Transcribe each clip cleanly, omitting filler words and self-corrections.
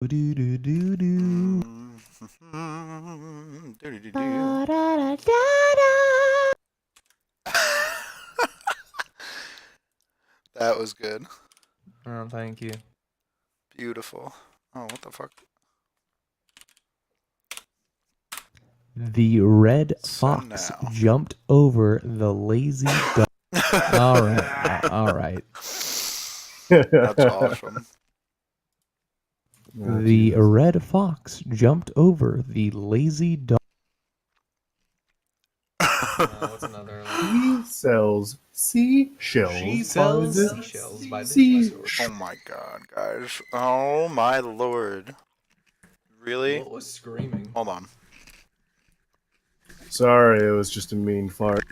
Do do do do. Da, da, da, da, That was good. Oh, thank you. Beautiful. Oh, what the fuck? The red So fox now. jumped over the lazy dog. All right, all right. That's awesome. Oh, The Jesus. red fox jumped over the lazy dog. What's another? He sells seashells. She by sells the seashells by the sea- seashore. Oh my god, guys. Oh my lord. Really? What was screaming? Hold on. Sorry, it was just a mean fart.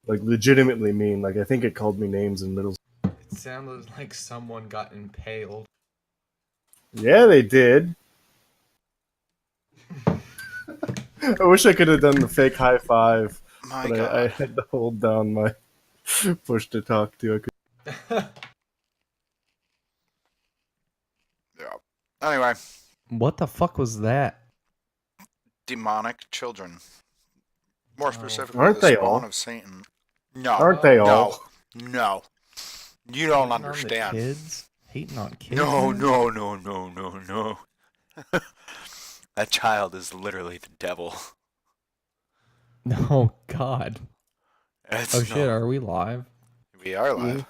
Like, legitimately mean. Like, I think it called me names in middle school. It sounded like someone got impaled. Yeah, they did. I wish I could have done the fake high five, My but I god. had to hold down my push to talk to. I could... Yeah. Anyway, What the fuck was that? demonic children. More specifically, Aren't the they spawn all? of Satan. No. Aren't they no. all? No. You don't Hating on the understand. kids? Hating on kids? No, man? no. That child is literally the devil. Oh God. It's Oh shit, are we live? We are live.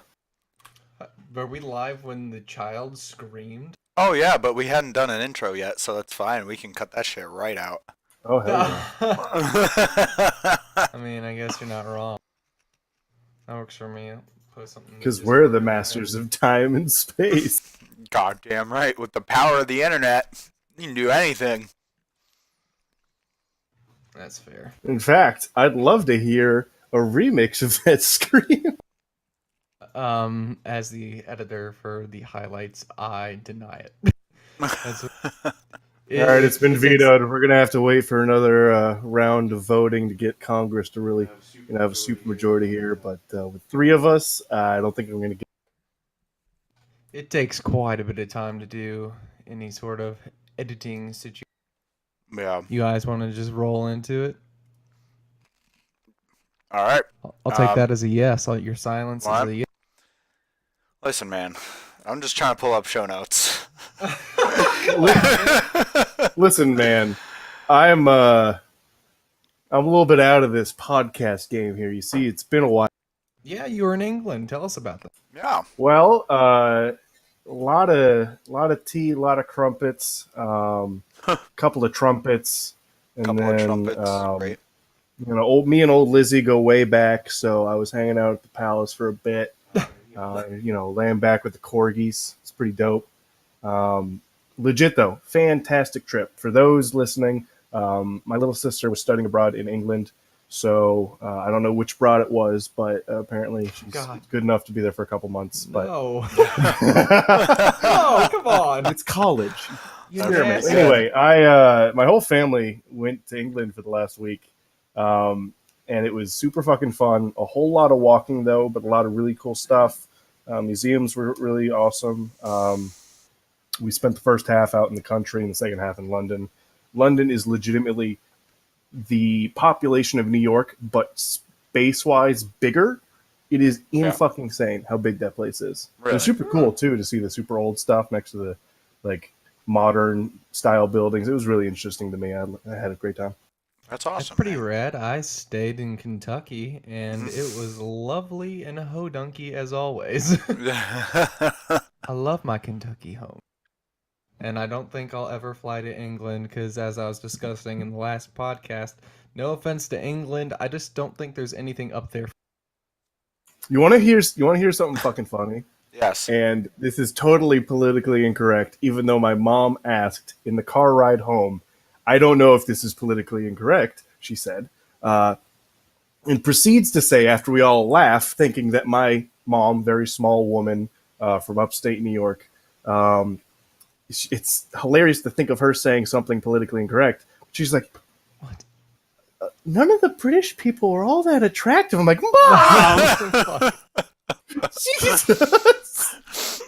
Were we live when the child screamed? Oh yeah, but we hadn't done an intro yet, so that's fine. We can cut that shit right out. Oh, hell yeah. I mean, I guess you're not wrong. That works for me. I'll post something. in Because Discord we're the or masters of time and space. Goddamn right. With the power of the internet, you can do anything. That's fair. In fact, I'd love to hear a remix of that scream. As the editor for the highlights, I deny it. That's All right, it's been vetoed. We're gonna have to wait for another round of voting to get Congress to really, have a supermajority here. But with three of us, I don't think I'm gonna get. It takes quite a bit of time to do any sort of editing situation. Yeah. You guys want to just roll into it? All right. I'll take that as a yes. Your silence what? is a yes. Listen, man. I'm just trying to pull up show notes. Listen, man, I'm a little bit out of this podcast game here. You see, it's been a while. Yeah, you were in England. Tell us about that. Yeah. Well, a lot of tea, a lot of crumpets, couple of trumpets, and Couple then of trumpets. Right. me and old Lizzie go way back. So I was hanging out at the palace for a bit. Laying back with the corgis. It's pretty dope. Legit though, fantastic trip. For those listening, my little sister was studying abroad in England. So I don't know which broad it was, but apparently she's good enough to be there for a couple months. But No. No, come on. it's college. Yes. Anyway, my whole family went to England for the last week, and it was super fucking fun. A whole lot of walking though, but a lot of really cool stuff. Museums were really awesome. We spent the first half out in the country and the second half in London. London is legitimately the population of New York, but space-wise bigger. It is fucking insane how big that place is. Really? It's super cool too to see the super old stuff next to the like modern style buildings. It was really interesting to me. I had a great time. That's awesome. That's pretty man. rad. I stayed in Kentucky, and it was lovely and hodunky as always. I love my Kentucky home. And I don't think I'll ever fly to England because, as I was discussing in the last podcast, no offense to England, I just don't think there's anything up there. You want to hear something fucking funny? Yes. And this is totally politically incorrect, even though my mom asked in the car ride home. I don't know if this is politically incorrect, she said, and proceeds to say, after we all laugh, thinking that my mom, very small woman from upstate New York, it's hilarious to think of her saying something politically incorrect. She's like, What? None of the British people are all that attractive. I'm like, Mom! Jesus!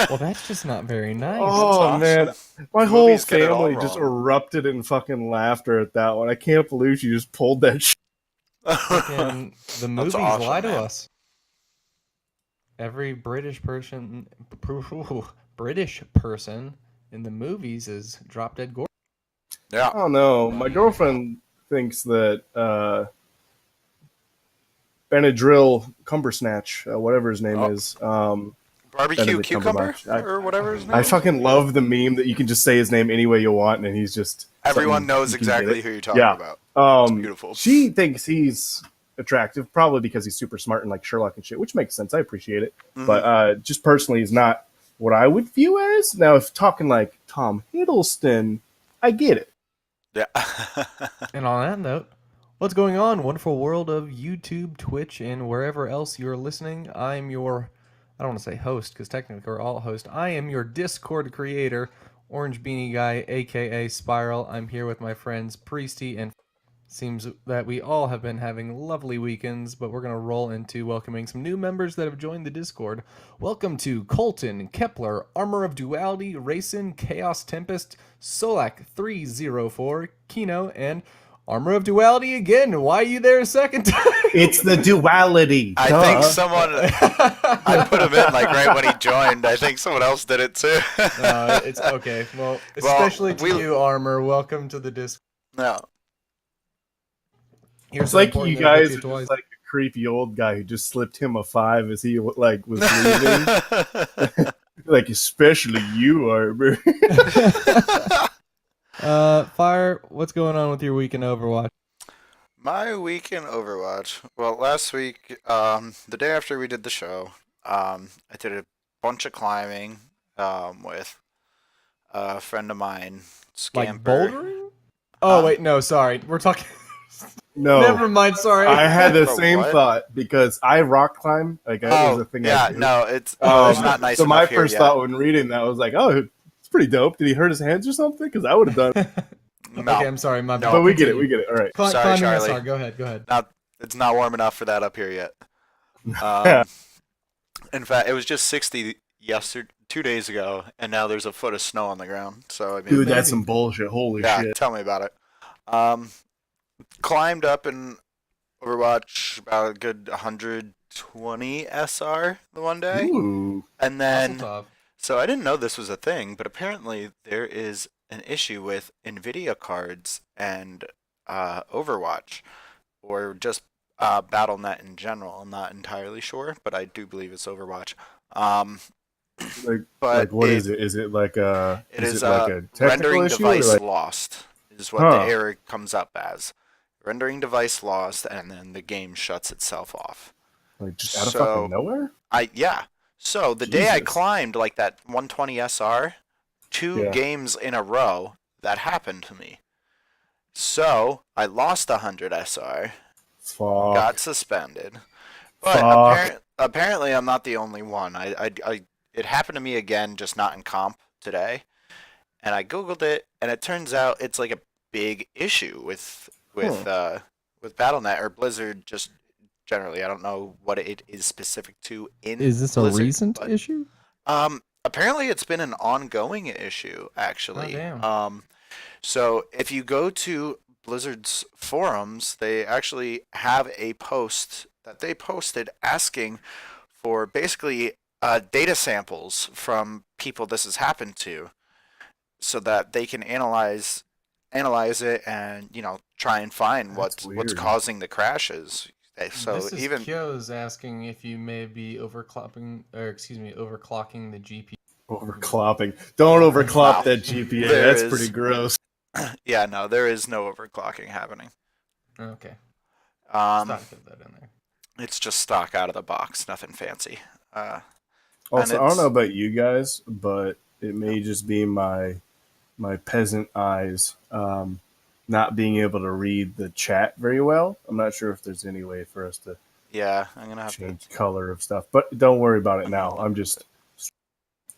Well, that's just not very nice. Oh awesome. man, my whole Movies get it all family just wrong. erupted in fucking laughter at that one. I can't believe she just pulled that shit. Fucking the movies awesome, lie to man. us. Every British person in the movies is drop dead gore. Yeah. I don't know. My girlfriend thinks that Benadryl Cumbersnatch, whatever his name is, Barbecue Benedict cucumber Cumberbatch. or whatever his name I is. fucking love the meme that you can just say his name any way you want, and he's just Everyone something knows you can get exactly it. who you're talking Yeah. about. It's beautiful. She thinks he's attractive, probably because he's super smart and like Sherlock and shit, which makes sense. I appreciate it, but just personally, he's not what I would view as. Now, if talking like Tom Hiddleston, I get it. Yeah. And on that note, what's going on, wonderful world of YouTube, Twitch, and wherever else you're listening? I'm your, I don't want to say host because technically we're all host. I am your Discord creator, Orange Beanie Guy, aka Spiral. I'm here with my friends Priesty and. Seems that we all have been having lovely weekends, but we're going to roll into welcoming some new members that have joined the Discord. Welcome to Colton, Kepler, Armor of Duality, Racin, Chaos Tempest, Solak 304, Kino, and Armor of Duality again. Why are you there a second time? It's the duality. I think someone. I put him in like right when he joined. I think someone else did it too. It's okay. Well, especially to you, Armor. Welcome to the Discord. No. It's like you guys are just like a creepy old guy who just slipped him a 5 as he like was leaving. Like especially you, Arbor. Fire, what's going on with your week in Overwatch? My week in Overwatch. Well, last week, the day after we did the show, I did a bunch of climbing with a friend of mine, Scamper. Like bouldering? Oh, wait, no, sorry. We're talking... No. Never mind, sorry. I had the Bro, same what? thought because I rock climb. Like that was a thing I do. no, it's not nice so my enough here first yet. thought when reading that was like, oh, it's pretty dope. Did he hurt his hands or something? Because I would have done it. No. Okay, I'm sorry, my bad. But we get it. All right. Sorry, climbing Charlie. SR, go ahead. It's not warm enough for that up here yet. In fact, it was just 60 yesterday, 2 days ago, and now there's a foot of snow on the ground. So I mean, Dude, that's some bullshit. Holy shit. tell me about it. Climbed up in Overwatch about a good 120 SR the one day, Ooh. and then Tough. so I didn't know this was a thing, but apparently there is an issue with NVIDIA cards and Overwatch, or just BattleNet in general. I'm not entirely sure, but I do believe it's Overwatch. But what is it? Is it like a? It is like a technical rendering issue? device Like, lost is what the error comes up as. Rendering device lost, and then the game shuts itself off. like just out of fucking nowhere? So the day I Jesus. climbed like that 120 SR, two games in a row, that happened to me. So I lost 100 SR, Fuck. got suspended, but apparently I'm not the only one. It happened to me again, just not in comp today, and I googled it, and it turns out it's like a big issue with BattleNet or Blizzard just generally. I don't know what it is specific to in Is this Blizzard, a recent but, issue? Apparently it's been an ongoing issue, actually. Oh, damn. So if you go to Blizzard's forums, they actually have a post that they posted asking for basically data samples from people this has happened to, so that they can analyze it and try and find what's causing the crashes. So this is even Kyo's asking if you may be overclocking the GPU. Overclopping. Don't overclock that GPA. That's pretty gross. Yeah, no, there is no overclocking happening. Okay. Stock of that in there. It's just stock out of the box, nothing fancy. Also, I don't know about you guys, but it may just be my peasant eyes not being able to read the chat very well. I'm not sure if there's any way for us to I'm gonna have change color of stuff, but don't worry about it now. I'm just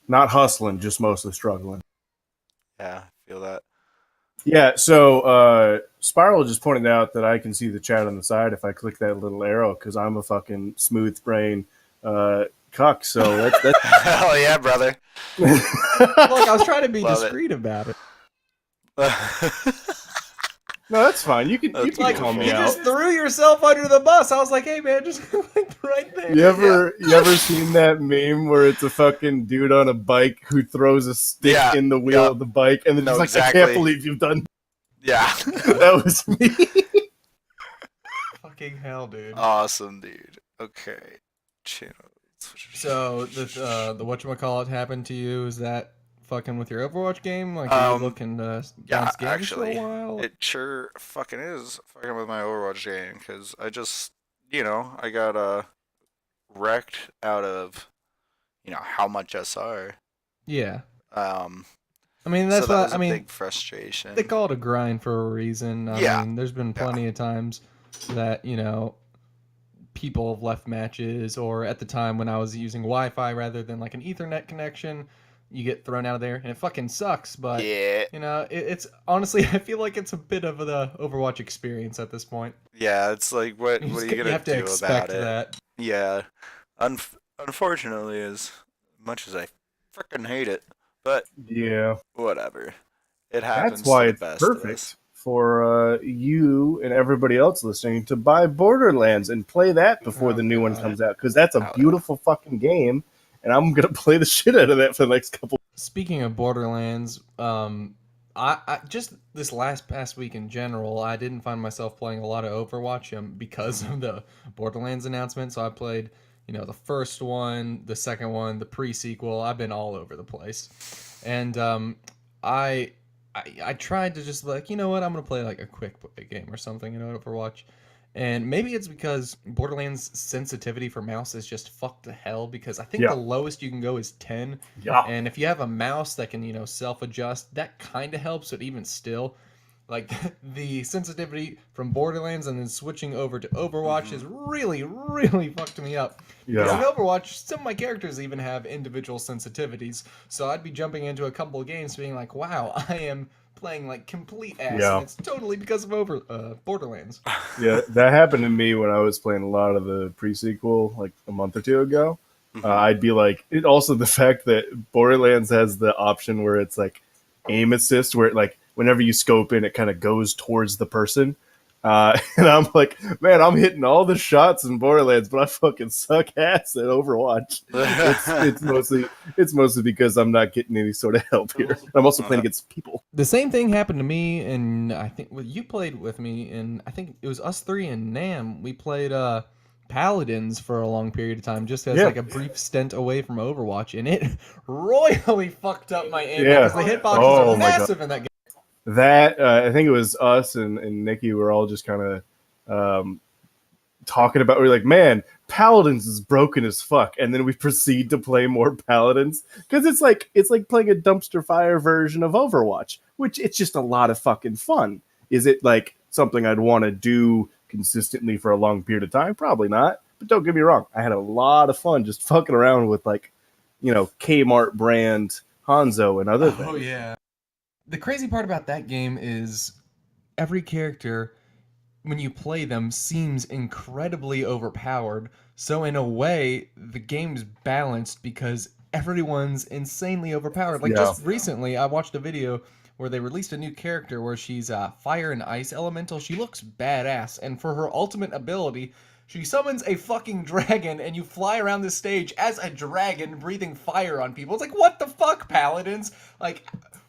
not hustling, just mostly struggling. Yeah, I feel that. Yeah, so Spiral just pointed out that I can see the chat on the side if I click that little arrow, because I'm a fucking smooth brain, cuck. So that's Hell yeah, brother. Look, I was trying to be Love it. discreet about it. no, that's fine. You can That's Like, call me you out. just threw yourself under the bus. I was like, hey, man, just like right there. You ever seen that meme where it's a fucking dude on a bike who throws a stick Yeah, in the wheel of the bike and then No, just like, exactly. I can't believe you've done Yeah. that was me. Fucking hell, dude. Awesome, dude. Okay. Channel. So the whatchamacallit happened to you? Is that fucking with your Overwatch game? Like, are you looking to yeah, bounce games actually, for a while? it sure fucking is fucking with my Overwatch game because I just, I got wrecked out of, how much SR. Yeah. Um, I mean, so that's that what was I a mean. big frustration. They call it a grind for a reason. I Yeah. mean, there's been plenty of times that, people have left matches, or at the time when I was using Wi-Fi rather than like an Ethernet connection, you get thrown out of there, and it fucking sucks. But Yeah. it's honestly, I feel like it's a bit of the Overwatch experience at this point. Yeah, it's like what You are just- you gonna you have to do expect about it? that. Yeah. Unfortunately, as much as I freaking hate it, but Yeah, whatever. It happens. that's why to the it's best of us. perfect for you and everybody else listening to buy Borderlands and play that before Oh, the new one God. comes out, because that's a Oh, yeah. beautiful fucking game, and I'm gonna play the shit out of that for the next couple. Speaking of Borderlands, I just this past week in general, I didn't find myself playing a lot of Overwatch because of the Borderlands announcement. So I played, the first one, the second one, the pre-sequel. I've been all over the place, and I tried to just like, you know what, I'm gonna play like a quick game or something, Overwatch. And maybe it's because Borderlands sensitivity for mouse is just fucked to hell, because I think Yeah. the lowest you can go is 10. Yeah, And if you have a mouse that can, self-adjust, that kind of helps, but even still, like the sensitivity from Borderlands and then switching over to Overwatch is really, really fucked me up. Because in yeah, Overwatch, some of my characters even have individual sensitivities, so I'd be jumping into a couple of games being like, wow, I am playing like complete ass, Yeah. and it's totally because of Borderlands. yeah. That happened to me when I was playing a lot of the pre-sequel like a month or two ago. I'd be like, it also the fact that Borderlands has the option where it's like aim assist, where it like whenever you scope in, it kind of goes towards the person. And I'm like, man, I'm hitting all the shots in Borderlands, but I fucking suck ass at Overwatch. It's mostly because I'm not getting any sort of help here. I'm also playing against people. The same thing happened to me, and I think you played with me, and I think it was us three and Nam. We played Paladins for a long period of time, just as Yeah. like a brief stint away from Overwatch, and it royally fucked up my aim Yeah. because the hitboxes Oh are my God. massive in that game. That I think it was us and Nikki were all just kind of talking about. We're like, man, Paladins is broken as fuck, and then we proceed to play more Paladins because it's like playing a dumpster fire version of Overwatch, which it's just a lot of fucking fun. Is it like something I'd want to do consistently for a long period of time? Probably not. But don't get me wrong, I had a lot of fun just fucking around with like, Kmart brand Hanzo and other things. Oh yeah. The crazy part about that game is every character, when you play them, seems incredibly overpowered. So in a way, the game's balanced because everyone's insanely overpowered. Like Yeah. just recently, I watched a video where they released a new character where she's a fire and ice elemental. She looks badass, and for her ultimate ability, she summons a fucking dragon, and you fly around the stage as a dragon breathing fire on people. It's like, what the fuck, Paladins? Like,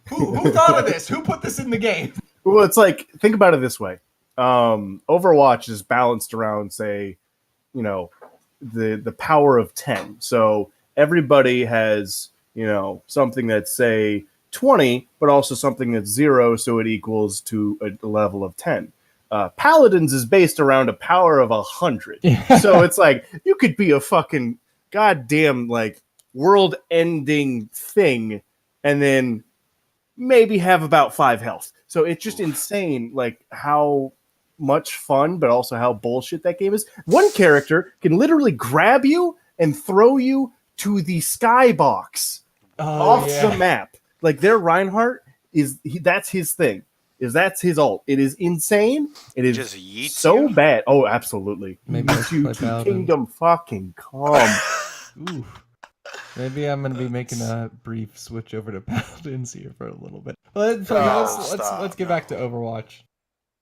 who thought of this? Who put this in the game? Well, it's like, think about it this way. Overwatch is balanced around, say, the power of 10. So everybody has, something that's, say, 20, but also something that's 0, so it equals to a level of 10. Paladins is based around a power of 100. So it's like, you could be a fucking goddamn, like, world-ending thing, and then maybe have about 5 health. So it's just insane, like, how much fun, but also how bullshit that game is. One character can literally grab you and throw you to the skybox off the map. Like, their Reinhardt that's his thing. That's his ult. It is insane. It is Just yeets so you? bad. Oh, absolutely. Maybe I Yeets should you play to Paladin. Kingdom fucking come. Ooh. Maybe I'm gonna be making a brief switch over to Paladins here for a little bit. Let's get back to Overwatch.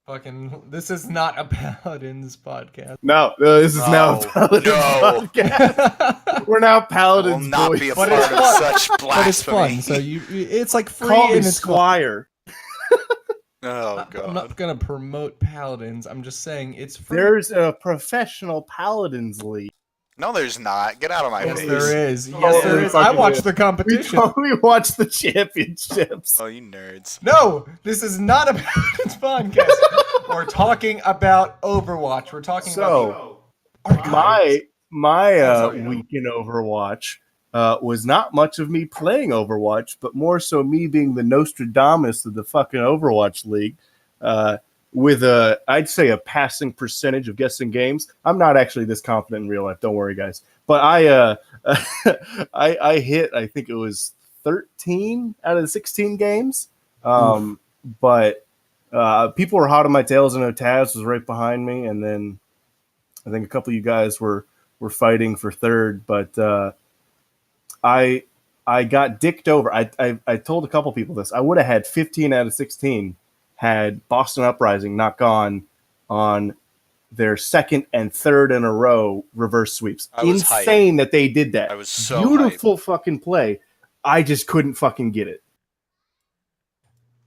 Fucking, this is not a Paladins podcast. No, this is now a No, Paladins no. podcast. We're now I will Paladins, not boys. be a But part it's of fun. such But it's blasphemy. fun, so it's like free Call me and it's fun. Squire. Oh I'm god. not gonna promote Paladins. I'm just saying it's free. There's a professional Paladins league. No, there's not. Get out of my Yes, face. there is. Oh, Yes, there is. I fucking watched is. the competition. We watched the championships. Oh, you nerds. No, this is not a Paladins podcast. We're talking about Overwatch. We're talking about the archives. My week in Overwatch was not much of me playing Overwatch, but more so me being the Nostradamus of the fucking Overwatch League. With I'd say a passing percentage of guessing games. I'm not actually this confident in real life. Don't worry, guys. But I hit. I think it was 13 out of the 16 games. But people were hot on my tails. I know Taz was right behind me, and then I think a couple of you guys were fighting for third. But I got dicked over. I told a couple people this. I would have had 15 out of 16 had Boston Uprising not gone on their second and third in a row reverse sweeps. I was Insane that they did that. I was so beautiful fucking play. I just couldn't fucking get it.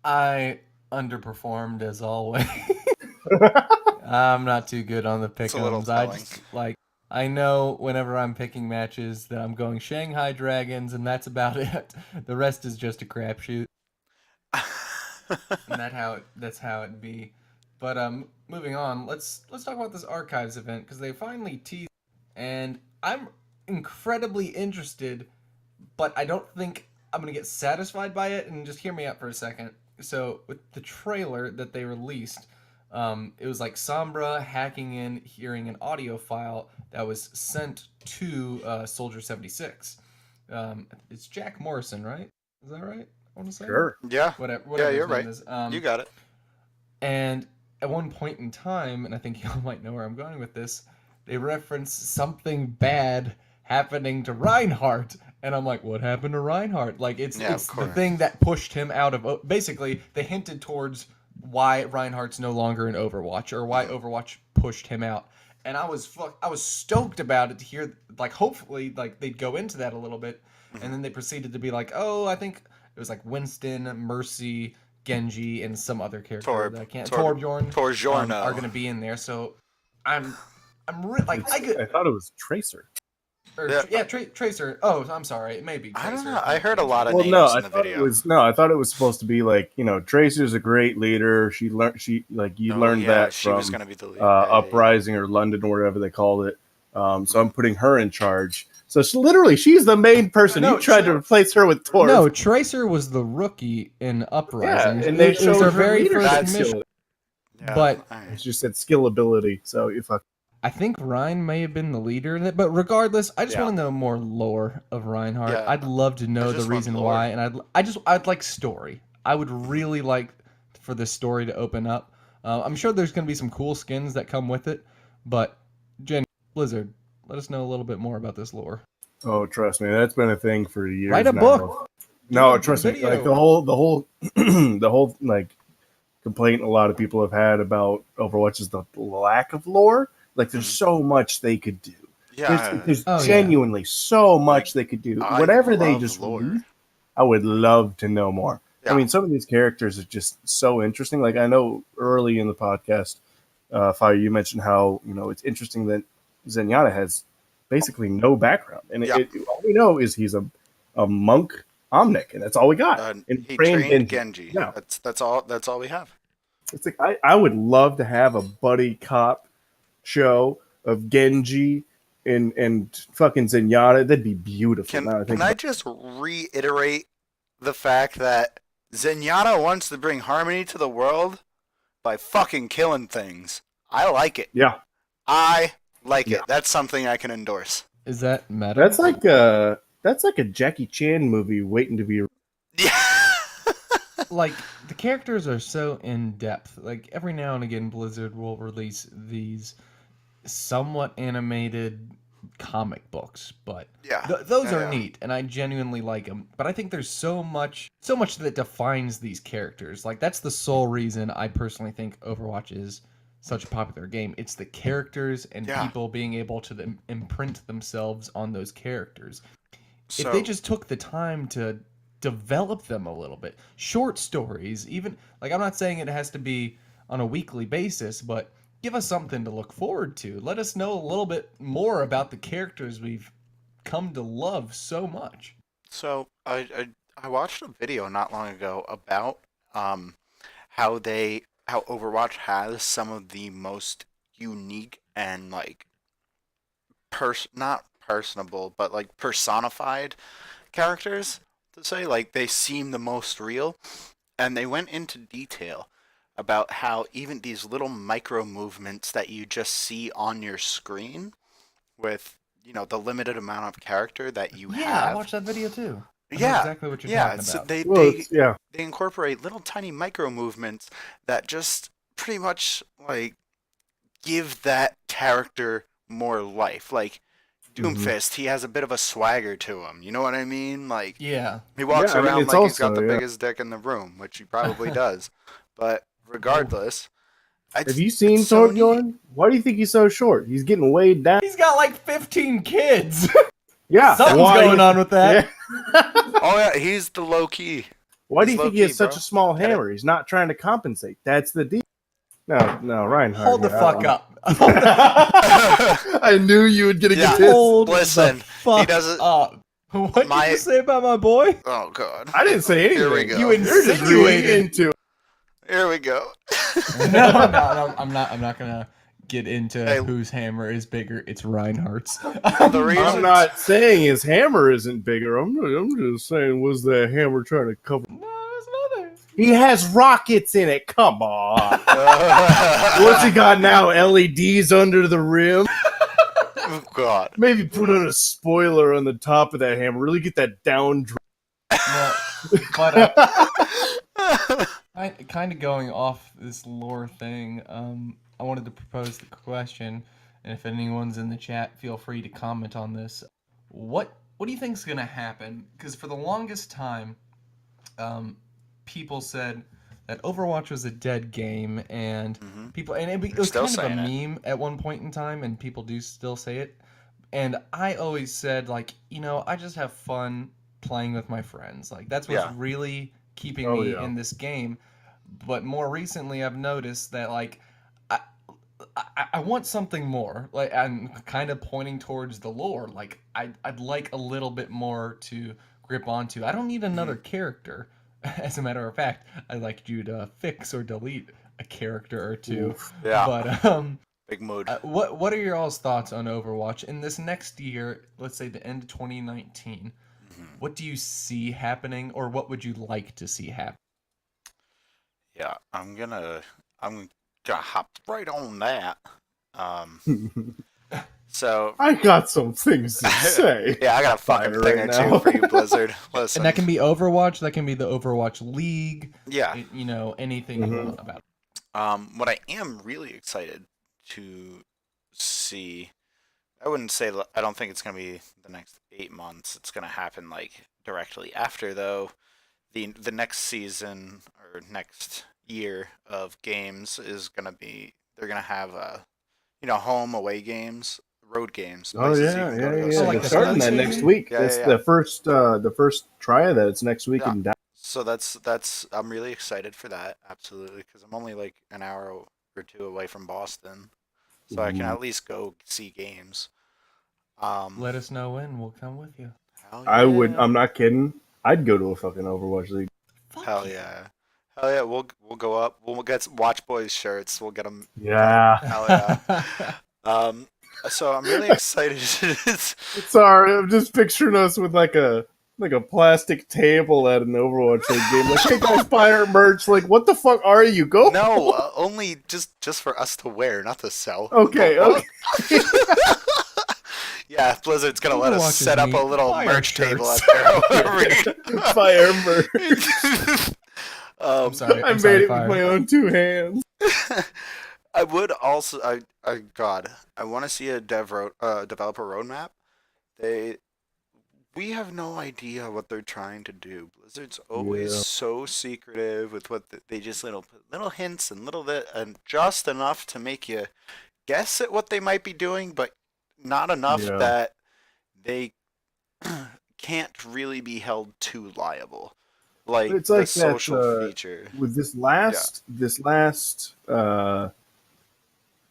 I underperformed as always. I'm not too good on the It's a little pick'ems. I telling. just I know whenever I'm picking matches that I'm going Shanghai Dragons, and that's about it. The rest is just a crapshoot. And that's how it be. But moving on, let's talk about this archives event because they finally teased, and I'm incredibly interested, but I don't think I'm gonna get satisfied by it. And just hear me out for a second. So with the trailer that they released, it was like Sombra hacking in, hearing an audio file that was sent to Soldier 76. It's Jack Morrison, right? Is that right? I want to say. Sure. Yeah. Whatever Yeah, his you're name right. is. You got it. And at one point in time, and I think y'all might know where I'm going with this, they reference something bad happening to Reinhardt, and I'm like, what happened to Reinhardt? Like it's Yeah, it's of the course. thing that pushed him out of. Basically, they hinted towards why Reinhardt's no longer in Overwatch or why Overwatch pushed him out. And I was stoked about it to hear, like, hopefully like they'd go into that a little bit, and then they proceeded to be like, oh, I think it was like Winston, Mercy, Genji, and some other character that I can't. Torbjorn. Torbjorno. Are going to be in there. So I'm like I thought it was Tracer. Tracer. Oh, I'm sorry. It may be Tracer. I don't know. I heard a lot of Well, names no, in I the thought video. it was I thought it was supposed to be like, Tracer's a great leader. She learned Yeah, that she from was gonna be the lead. Uprising or London or whatever they called it. So I'm putting her in charge. So she's the main person. No, You tried to replace her with Torb. No, Tracer was the rookie in Uprising. Yeah, and they it was showed her her very leadership first mission. skill. Yeah, but- alright. It's just said skill ability. So if I think Ryan may have been the leader in it, but regardless, I just Yeah. want to know more lore of Reinhardt. Yeah. I'd love to know I the just want reason lore. why, and I'd like story. I would really like for this story to open up. I'm sure there's going to be some cool skins that come with it, but Blizzard, let us know a little bit more about this lore. Oh, trust me, that's been a thing for years. Write a now. book. No, Do a trust me. video. Like the whole the whole like complaint a lot of people have had about Overwatch is the lack of lore. Like there's so much they could do. Yeah. There's Oh, yeah. genuinely so much they could do. I Whatever they love just lore. release, I would love to know more. Yeah. I mean, some of these characters are just so interesting. Like I know early in the podcast, Fire, you mentioned how it's interesting that Zenyatta has basically no background, and Yeah. all we know is he's a monk Omnic, and that's all we got. And He trained Genji. Yeah. That's all we have. It's like I would love to have a buddy cop show of Genji and fucking Zenyatta. That'd be beautiful. Now I think Can I just reiterate the fact that Zenyatta wants to bring harmony to the world by fucking killing things? I like it. yeah, I like Yeah. it. That's something I can endorse. Is that meta? that's like a Jackie Chan movie waiting to be. Yeah. Like the characters are so in depth. Like every now and again, Blizzard will release these somewhat animated comic books, but Yeah. those are Yeah. neat, and I genuinely like them. But I think there's so much that defines these characters. Like that's the sole reason I personally think Overwatch is such a popular game. It's the characters and Yeah. people being able to imprint themselves on those characters. If So they just took the time to develop them a little bit, short stories, even like I'm not saying it has to be on a weekly basis, but give us something to look forward to. Let us know a little bit more about the characters we've come to love so much. So I watched a video not long ago about how Overwatch has some of the most unique and like not personable but like personified characters, to say, like they seem the most real, and they went into detail about how even these little micro movements that you just see on your screen with the limited amount of character that you Yeah, I have. watched that video too. I know Yeah, exactly what you're yeah. talking So about. they incorporate little tiny micro movements that just pretty much like give that character more life. Like Doomfist, he has a bit of a swagger to him. You know what I mean? Like Yeah. he walks Yeah, I mean, around it's like he's got also, the yeah. biggest dick in the room, which he probably does. But regardless, Have you seen it's so Toad Jordan? Why do you think he's so short? He's getting weighed down. He's got like 15 kids. Yeah, Something's why- going on with that. Yeah. Oh yeah, he's the low key. Why do you He's think he has low-key, such bro. a small Get it? hammer? He's not trying to compensate. That's the deal. No, Reinhardt. Hold the here, I fuck don't know. up. I knew you would get a Yeah. good Hold Listen, the fuck he doesn't- up. What did My- you say about my boy? Oh god. I didn't say anything. Here we go. You You're just reading insinuated. into it. Here we go. No, I'm not gonna get into Hey. whose hammer is bigger. It's Reinhardt's. The reason- I'm not saying his hammer isn't bigger. I'm just saying, was the hammer trying to cover? No, it's nothing. He has rockets in it. Come on. What's he got now? LEDs under the rim? Oh god. Maybe put on a spoiler on the top of that hammer. Really get that down. No, but kind of going off this lore thing. I wanted to propose the question, and if anyone's in the chat, feel free to comment on this. What do you think's gonna happen? Because for the longest time, people said that Overwatch was a dead game, and people, and it was still kind of a saying meme at one point in time, and people do still say it. And I always said, like, I just have fun playing with my friends. Like, that's what's Yeah. really keeping Oh, me yeah. in this game. But more recently, I've noticed that, like, I want something more. Like, I'm kind of pointing towards the lore. Like, I'd like a little bit more to grip onto. I don't need another character. As a matter of fact, I'd like you to fix or delete a character or two. Oof. Yeah. But Big mood. what are your all's thoughts on Overwatch in this next year? Let's say the end of 2019. What do you see happening, or what would you like to see happen? Yeah, I'm gonna hop right on that. So I got some things to say. yeah, I got a fucking Fire thing right or now. two for you, Blizzard. Listen. And that can be Overwatch. That can be the Overwatch League. Yeah. Anything you want about it. What I am really excited to see, I wouldn't say, I don't think it's going to be the next 8 months. It's going to happen like directly after, though. The next season or next year of games is going to be, they're going to have home away games, road games. Oh places you yeah, can go to go Oh, see like They're the starting that snow next season? week. Yeah, That's yeah. the first try of that. It's next week Yeah. in Dallas. So that's I'm really excited for that, absolutely, because I'm only like an hour or two away from Boston, so I can at least go see games. Let us know when. We'll come with you. Hell I would. yeah. I'm not kidding. I'd go to a fucking Overwatch league. Hell yeah. Hell yeah. We'll go up. We'll get some Watch Boys shirts. We'll get them. Yeah. Hell yeah. So I'm really excited. Sorry, I'm just picturing us with like a plastic table at an Overwatch league game. Like, hey guys, buy our merch. Like, what the fuck are you? Go. No, only just for us to wear, not to sell. Okay. What Okay. the fuck? Yeah, Blizzard's gonna let us Overwatch is set up a neat. little Buy our merch table out shirts. there. Buy our merch. I'm sorry. I I'm made sorry, it Fire. with my own two hands. I would also, God, I want to see a developer roadmap. They, we have no idea what they're trying to do. Blizzard's always Yeah. so secretive with what they just little hints and little bit and just enough to make you guess at what they might be doing, but not enough Yeah. that they can't really be held too liable. But Like it's the like that social feature. with Yeah. this last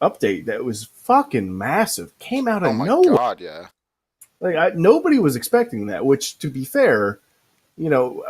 update that was fucking massive. Came out Oh of my nowhere. God, yeah. Like nobody was expecting that. Which, to be fair, you know,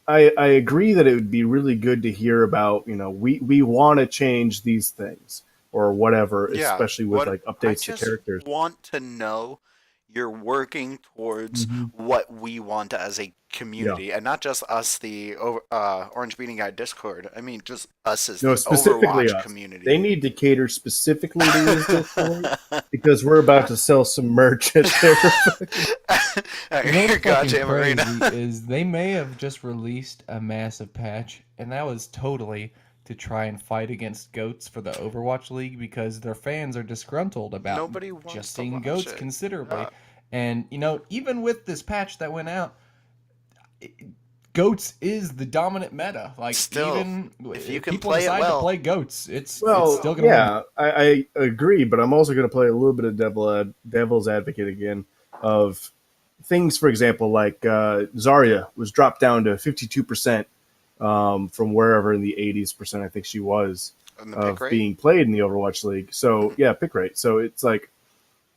I agree that it would be really good to hear about. You know, we want to change these things or whatever, Yeah. especially with What like I updates to just characters. want to know you're working towards Hmm. what we want as a Yeah. community and not just us, the Orange Beating Guy Discord. I mean, just us as No, the specifically Overwatch us. They community. need to cater specifically to his Discord because we're about to sell some merch at their fucking. You know what's fucking Gotcha, crazy Marina. is they may have just released a massive patch, and that was totally to try and fight against goats for the Overwatch League because their fans are disgruntled about Nobody wants just to seeing watch goats it. considerably. Yeah. And even with this patch that went out, it, goats is the dominant meta. Like Still, even if you if can people play it decide to well, play goats, it's Well, still gonna win. yeah, I agree, but I'm also going to play a little bit of devil's advocate again of things. For example, like Zarya was dropped down to 52% from wherever in the 80s percent I think she was in the pick of rate. being played in the Overwatch League. So Mhm. yeah, pick rate. So it's like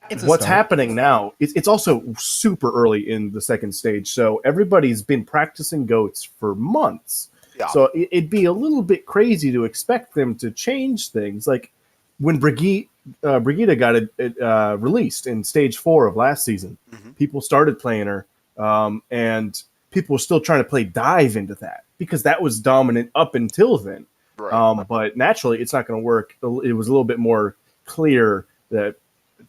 It's a what's start. happening now. It's also super early in the second stage, so everybody's been practicing goats for months. Yeah. So it'd be a little bit crazy to expect them to change things. Like when Brigitte got released in stage 4 of last season, Hmm. people started playing her, and people were still trying to play dive into that because that was dominant up until then. Right. But naturally, it's not going to work. It was a little bit more clear that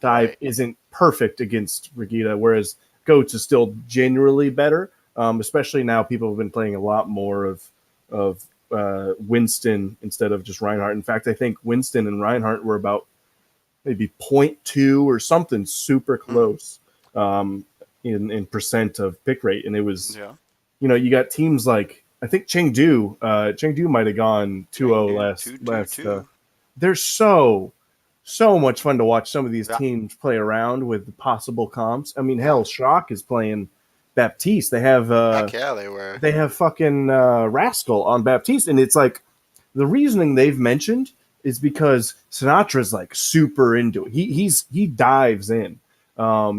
dive Right. isn't perfect against Brigitte, whereas Goats is still genuinely better. Especially now, people have been playing a lot more of Winston instead of just Reinhardt. In fact, I think Winston and Reinhardt were about maybe zero point 0.2 or something super Mm. close in percent of pick rate, and it was Yeah. you got teams like I think Chengdu might have gone 2-0 Chengdu last. 2-2-2. They're so much fun to watch some of these Yeah. teams play around with possible comps. I mean, Yeah. hell, Shock is playing Baptiste. Heck yeah, they were. They have fucking Rascal on Baptiste, and it's like the reasoning they've mentioned is because Sinatra's like super into it. He dives in.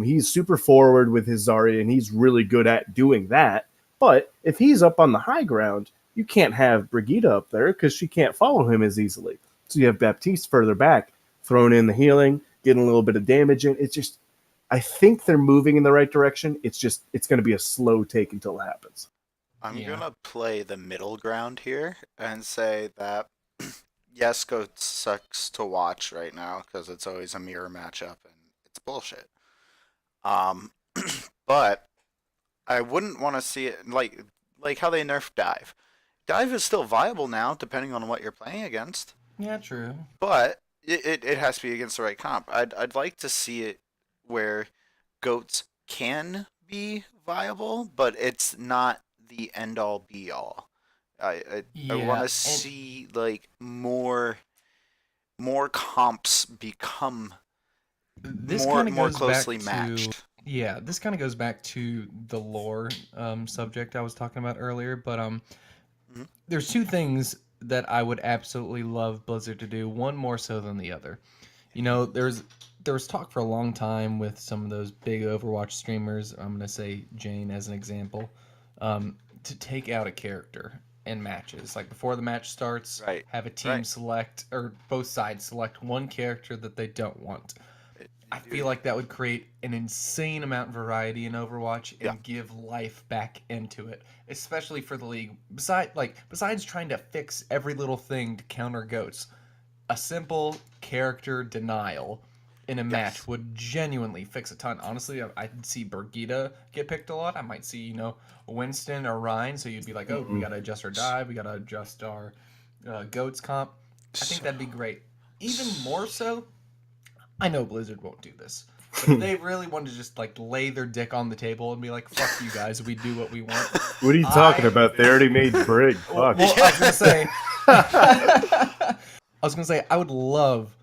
He's super forward with his Zarya, and he's really good at doing that. But if he's up on the high ground, you can't have Brigitte up there because she can't follow him as easily. So you have Baptiste further back, throwing in the healing, getting a little bit of damage in. It's just, I think they're moving in the right direction. It's going to be a slow take until it happens. I'm Yeah. gonna play the middle ground here and say that yes, Goat sucks to watch right now because it's always a mirror matchup and it's bullshit. Um, but I wouldn't want to see it like how they nerfed dive. Dive is still viable now, depending on what you're playing against, Yeah, true. but it has to be against the right comp. I'd like to see it where goats can be viable, but it's not the end all be all. I want Yeah, to and see like more comps become this more kind of more goes back closely to matched. this kind of goes back to the lore subject I was talking about earlier. But Mhm. there's two things that I would absolutely love Blizzard to do. One more so than the other. There was talk for a long time with some of those big Overwatch streamers. I'm gonna say Jane as an example, to take out a character in matches. Like before the match starts, Right, have a team right. select or both sides select one character that they don't want. I feel Dude, like that would create an insane amount of variety in Overwatch yeah, and give life back into it, especially for the league. Besides trying to fix every little thing to counter goats, a simple character denial in a match yes. would genuinely fix a ton. Honestly, I'd see Brigitte get picked a lot. I might see, Winston or Ryan. So you'd be like, oh, we Mm-mm. got to adjust our dive. We got to adjust our goats comp. I think So, that'd be great. even more so, I know Blizzard won't do this. But if they really wanted to just like lay their dick on the table and be like, "Fuck you guys, we do what we want." What are you talking about? They already made Brig. Fuck. Well, I was gonna say, I was gonna say, I would love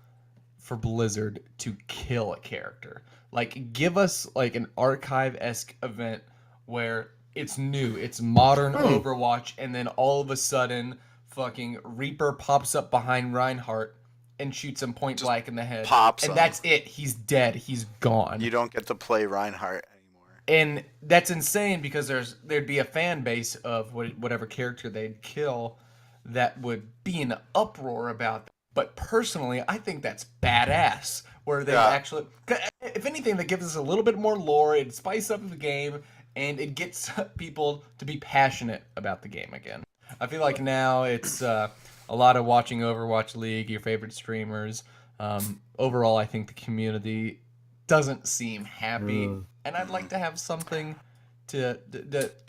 for Blizzard to kill a character. Like, give us like an archive-esque event where it's new, it's modern Overwatch, and then all of a sudden, fucking Reaper pops up behind Reinhardt and shoots him point blank in the head. pops and him. that's it. He's dead. He's gone. You don't get to play Reinhardt anymore. And that's insane because there'd be a fan base of whatever character they'd kill that would be in an uproar about that. But personally, I think that's badass. Where they actually, if anything, that gives us a little bit more lore. It spices up the game, and it gets people to be passionate about the game again. I feel like now it's a lot of watching Overwatch League, your favorite streamers. Overall, I think the community doesn't seem happy, and I'd like to have something to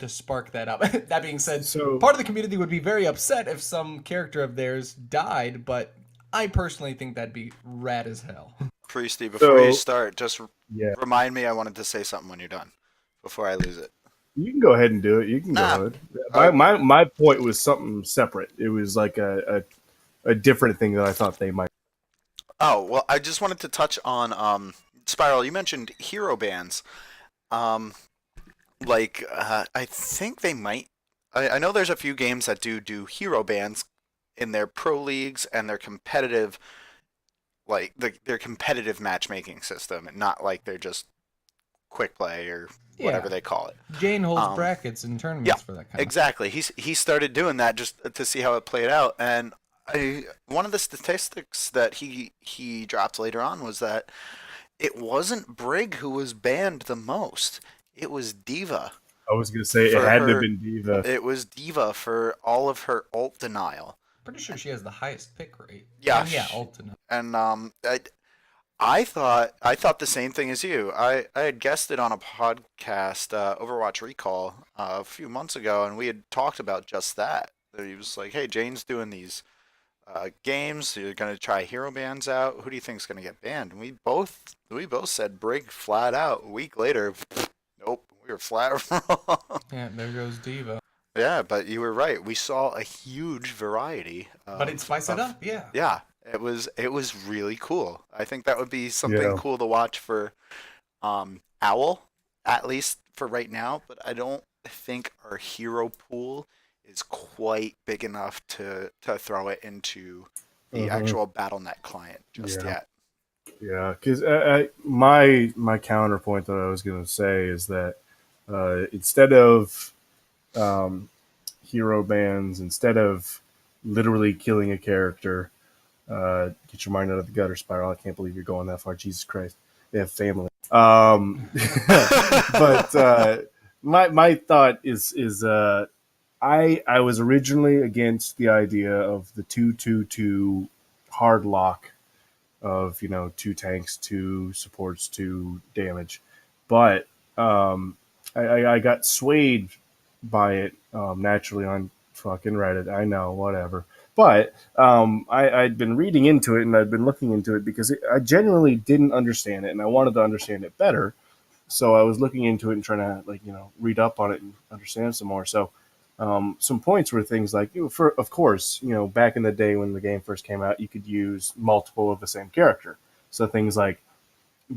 spark that up. That being said, part of the community would be very upset if some character of theirs died, but I personally think that'd be rad as hell. Priesty, before you start, just remind me I wanted to say something when you're done, before I lose it. You can go ahead and do it. You can go ahead. My point was something separate. It was like a different thing that I thought they might. Oh, well, I just wanted to touch on Spiral. You mentioned hero bans. I think they might. I know there's a few games that do hero bans in their pro leagues and their competitive, like their competitive matchmaking system, and not like they're just quick play or whatever they call it. Jane holds brackets in tournaments for that kind exactly. He started doing that just to see how it played out, and one of the statistics that he dropped later on was that it wasn't Brig who was banned the most. It was D.Va. I was going to say it had to have been D.Va. It was D.Va for all of her ult denial. Pretty sure she has the highest pick rate. Yeah. Ult denial. And I thought the same thing as you. I had guessed it on a podcast, Overwatch Recall, a few months ago, and we had talked about just that. He was like, "Hey, Jane's doing these games. You're gonna try hero bans out. Who do you think's gonna get banned?" And we both said Brig flat out. A week later, nope, we were flat wrong. Yeah, there goes D.Va. Yeah, but you were right. We saw a huge variety. But it spiced it up, yeah. Yeah, it was really cool. I think that would be something cool to watch for Owl, at least for right now. But I don't think our hero pool is quite big enough to throw it into the actual BattleNet client just yet. Yeah, because my counterpoint that I was going to say is that instead of hero bans, instead of literally killing a character, get your mind out of the gutter, Spiral. I can't believe you're going that far. Jesus Christ. They have family. But my thought is I was originally against the idea of the 2-2-2 hard lock of 2 tanks, 2 supports, 2 damage, but I got swayed by it naturally on fucking Reddit. I know, whatever. But I'd been reading into it and I'd been looking into it because I genuinely didn't understand it and I wanted to understand it better. So I was looking into it and trying to read up on it and understand some more. So some points were things like, of course, back in the day when the game first came out, you could use multiple of the same character. So things like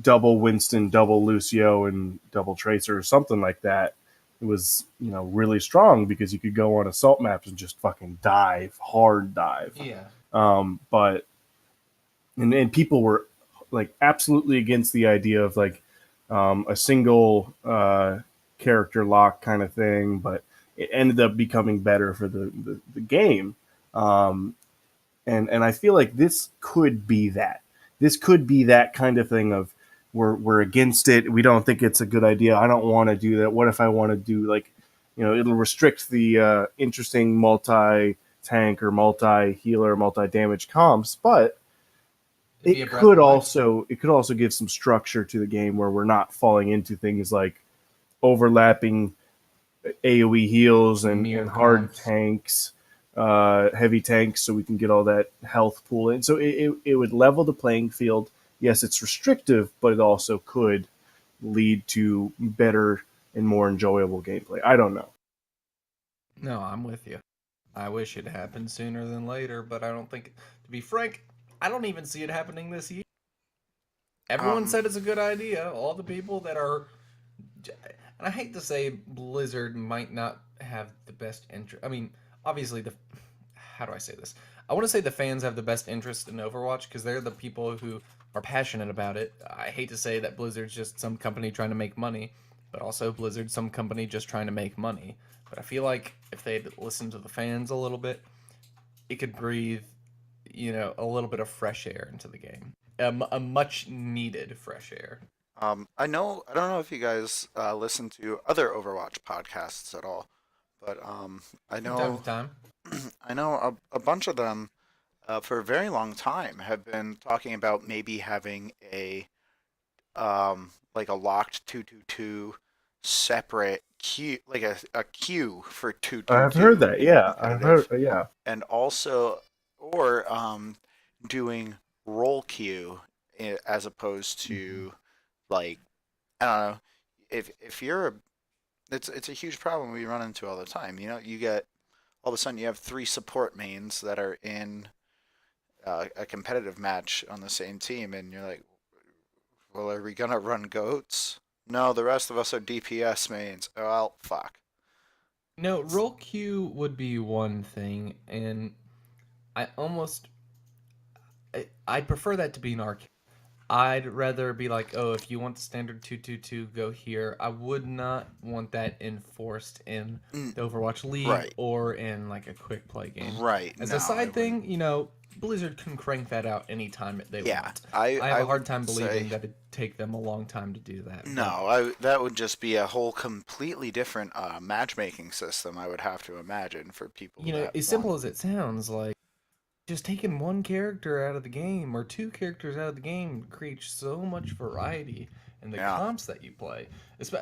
double Winston, double Lucio, and double Tracer or something like that. It was, really strong because you could go on assault maps and just fucking hard dive. Yeah. But people were like absolutely against the idea of like a single character lock kind of thing, but it ended up becoming better for the game. And I feel like this could be that. This could be that kind of thing of we're against it. We don't think it's a good idea. I don't want to do that. What if I want to do it'll restrict the interesting multi-tank or multi-healer, multi-damage comps, but it could also give some structure to the game where we're not falling into things like overlapping AoE heals and hard tanks heavy tanks so we can get all that health pool in. So it would level the playing field. Yes, it's restrictive, but it also could lead to better and more enjoyable gameplay. I don't know. No, I'm with you. I wish it happened sooner than later, but I don't think, to be frank, I don't even see it happening this year. Everyone Um, said it's a good idea. All the people that are, and I hate to say Blizzard might not have the best interest. I mean, obviously how do I say this? I want to say the fans have the best interest in Overwatch because they're the people who are passionate about it. I hate to say that Blizzard's just some company trying to make money, but also Blizzard's some company just trying to make money. But I feel like if they'd listened to the fans a little bit, it could breathe, a little bit of fresh air into the game. A much needed fresh air. I don't know if you guys listen to other Overwatch podcasts at all, but I From time know to time. I know a bunch of them for a very long time have been talking about maybe having like a locked 222 separate queue, like a queue for I've heard 222 that. in Yeah, I've heard. competitive, Yeah, and also or doing role queue as opposed to like I don't know if you're a it's a huge problem we run into all the time. You know, you get all of a sudden you have three support mains that are in a competitive match on the same team, and you're like, well, are we gonna run goats? No, the rest of us are DPS mains. Oh, well, fuck. No, roll queue would be one thing, and I almost I'd prefer that to be an arcade. I'd rather be like, oh, if you want the standard 222, go here. I would not want that enforced in Mm, the Overwatch League right, or in like a quick play game. right. As No, a I side wouldn't. thing, Blizzard can crank that out anytime they Yeah, want. I I have I a would hard time say believing that it'd take them a long time to do that. no. But That would just be a whole completely different matchmaking system. I would have to imagine for people that as want. simple as it sounds, like just taking one character out of the game or two characters out of the game creates so much variety in the Yeah, comps that you play.